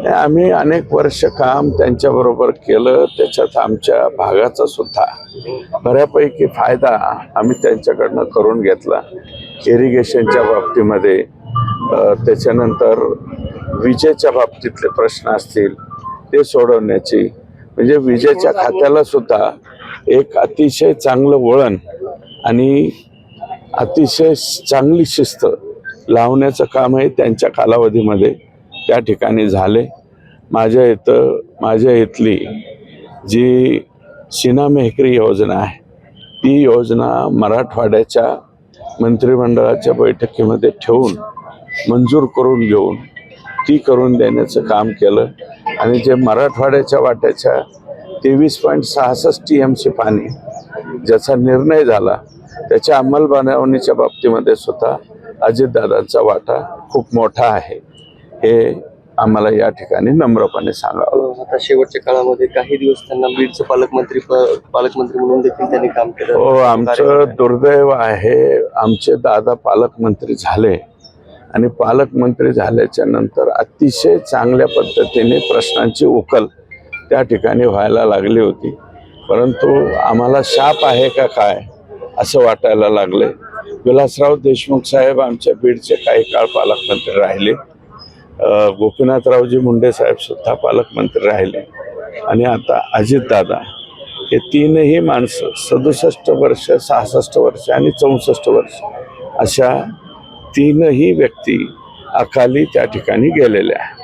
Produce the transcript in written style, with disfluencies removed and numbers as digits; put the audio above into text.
आम्ही अनेक वर्ष काम त्यांच्याबरोबर केलं, त्याच्यात आमच्या भागाचा सुद्धा बऱ्यापैकी फायदा आम्ही त्यांच्याकडनं करून घेतला. इरिगेशनच्या बाबतीमध्ये, त्याच्यानंतर विजेच्या बाबतीतले प्रश्न असतील ते सोडवण्याची, म्हणजे विजेच्या खात्याला सुद्धा एक अतिशय चांगलं वळण आणि अतिशय चांगली शिस्त लावण्याचं कामही त्यांच्या कालावधीमध्ये त्या ठिकाणी झाले. माझ्या इथली जी सीना मेहकरी योजना आहे ती योजना मराठवाड्याच्या मंत्रिमंडळाच्या बैठकीमध्ये ठेवून मंजूर करून घेऊन ती करून देण्याचं काम केलं. आणि जे मराठवाड्याच्या वाट्याच्या 23.66 TMC पाणी ज्याचा निर्णय झाला त्याच्या अंमलबजावणीच्या बाबतीमध्ये सुद्धा अजितदादांचा वाटा खूप मोठा आहे, हे आम्हाला या ठिकाणी नम्रपणे सांगावं. आता शेवटच्या काळामध्ये काही दिवस त्यांना बीडचे पालकमंत्री म्हणून देखील त्यांनी काम केलं. हो, आमचं दुर्दैव आहे, आमचे दादा पालकमंत्री झाले आणि पालकमंत्री झाल्याच्या नंतर अतिशय चांगल्या पद्धतीने प्रश्नांची उकल त्या ठिकाणी व्हायला लागली होती. परंतु आम्हाला शाप आहे का काय असं वाटायला लागले. विलासराव देशमुख साहेब आमच्या बीडचे काही काळ पालकमंत्री राहिले, गोपीनाथरावजी मुंडे साहेब सुद्धा पालकमंत्री राहिले आणि आता अजितदादा, हे तीनही माणसं 67 वर्ष, 66 वर्ष आणि 64 वर्ष अशा तीनही व्यक्ती अकाली त्या ठिकाणी गेलेल्या आहेत.